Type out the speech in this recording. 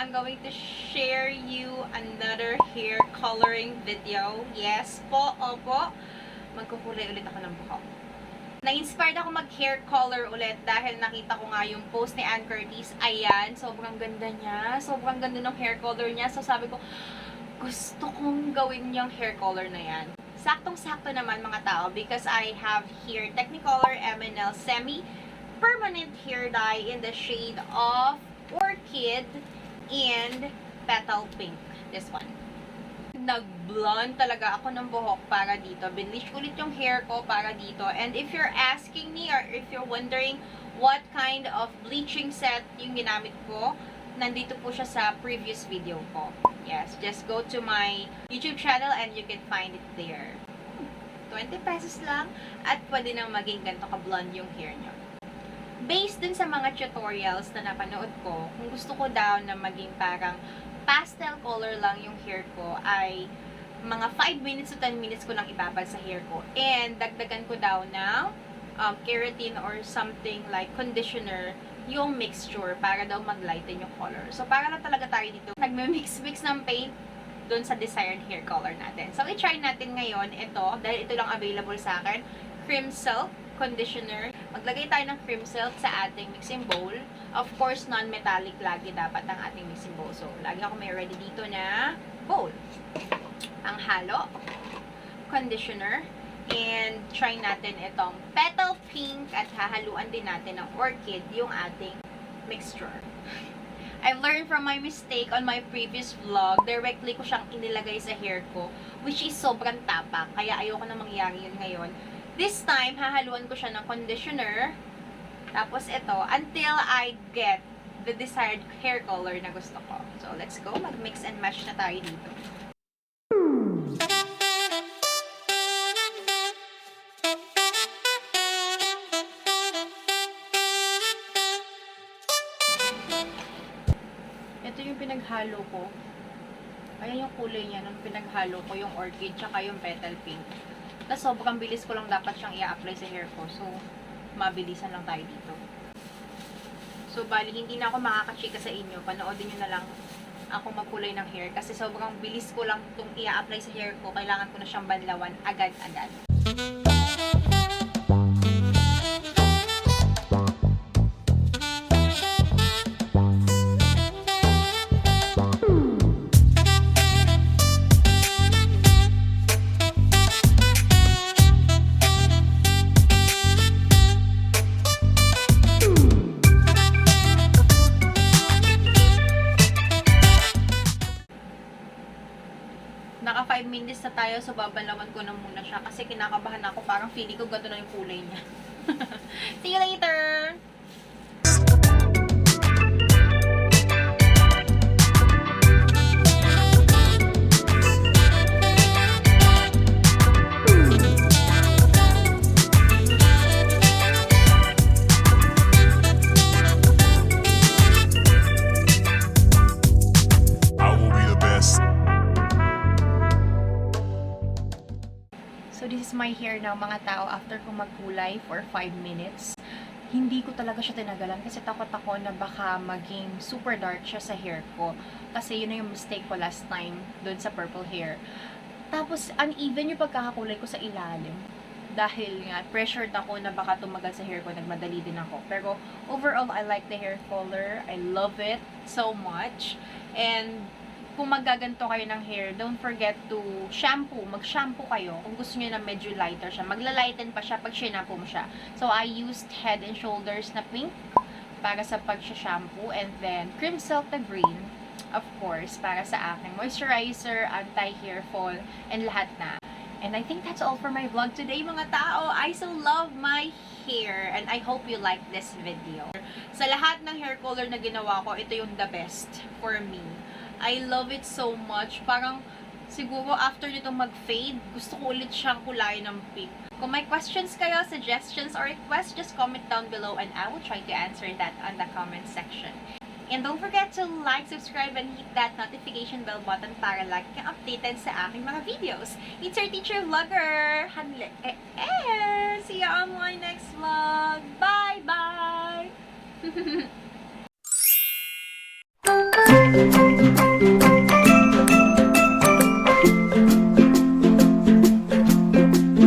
I'm going to share you another hair coloring video. Yes po, opo. Magkukulay ulit ako ng buhok. Na-inspired ako mag-hair color ulit dahil nakita ko nga yung post ni Ann Curtis. Ayan, sobrang ganda niya. Sobrang ganda ng hair color niya. So sabi ko, gusto kong gawin yung hair color na yan. Saktong-sakto naman mga tao because I have here TechnicolorMNL semi-permanent hair dye in the shade of Orchid and Petal Pink. This one. Nag-blonde talaga ako ng buhok para dito. Binleach ulit yung hair ko para dito. And if you're asking me or if you're wondering what kind of bleaching set yung ginamit ko, nandito po siya sa previous video ko. Yes, just go to my YouTube channel and you can find it there. 20 pesos lang at pwede nang maging ganito ka-blonde yung hair nyo. Based dun sa mga tutorials na napanood ko, kung gusto ko daw na maging parang pastel color lang yung hair ko, ay mga 5 minutes to 10 minutes ko lang ibabad sa hair ko. And dagdagan ko daw ng keratin or something like conditioner yung mixture para daw mag-lighten yung color. So, para lang talaga tayo dito nagme-mix-mix ng paint dun sa desired hair color natin. So, i-try natin ngayon ito, dahil ito lang available sa akin, cream silk conditioner. Maglagay tayo ng cream silk sa ating mixing bowl. Of course, non-metallic lagi dapat ang ating mixing bowl. So, lagi ako may ready dito na bowl. Ang halo, conditioner, and try natin itong petal pink at hahaluan din natin ng orchid yung ating mixture. I've learned from my mistake on my previous vlog. Directly ko siyang inilagay sa hair ko, which is sobrang tapak. Kaya ayoko na mangyari yun ngayon. This time, hahaluan ko siya ng conditioner. Tapos ito, until I get the desired hair color na gusto ko. So, let's go. Mag-mix and match na tayo dito. Ito yung pinaghalo ko. Ayan yung kulay niya nung pinaghalo ko, yung orchid, tsaka yung petal pink. Tapos sobrang bilis ko lang dapat siyang i-apply sa hair ko. So, mabilisan lang tayo dito. So, bali, hindi na ako makakachika sa inyo. Panoodin nyo na lang ako magkulay ng hair. Kasi sobrang bilis ko lang itong i-apply sa hair ko. Kailangan ko na siyang banlawan agad-agad. Naka 5 minutes na tayo, so babalawan ko na muna siya kasi kinakabahan ako, parang feeling ko gato na yung kulay niya. See you later! So, this is my hair now, mga tao, after ko magkulay for 5 minutes. Hindi ko talaga siya tinagalan kasi takot ako na baka maging super dark siya sa hair ko. Kasi yun na yung mistake ko last time doon sa purple hair. Tapos, uneven yung pagkakakulay ko sa ilalim. Dahil nga, pressured ako na baka tumagal sa hair ko, nagmadali din ako. Pero, overall, I like the hair color. I love it so much. And, kung magaganto kayo ng hair, don't forget to shampoo. Mag-shampoo kayo. Kung gusto niyo na medyo lighter siya. Magla-lighten pa siya pag shampoo mo siya. So, I used Head and Shoulders na pink para sa pag-shampoo. And then, Cream Silk na green, of course, para sa aking moisturizer, anti-hair fall, and lahat na. And I think that's all for my vlog today, mga tao. I so love my hair, and I hope you like this video. Sa lahat ng hair color na ginawa ko, ito yung the best for me. I love it so much. Parang, siguro after nito mag-fade, gusto ko ulit siyang kulayan ng pink. Kung may questions kayo, suggestions, or requests, just comment down below and I will try to answer that on the comment section. And don't forget to like, subscribe, and hit that notification bell button para lagi kang updated sa aking mga videos. It's your teacher vlogger, Hanle. See you on my next vlog!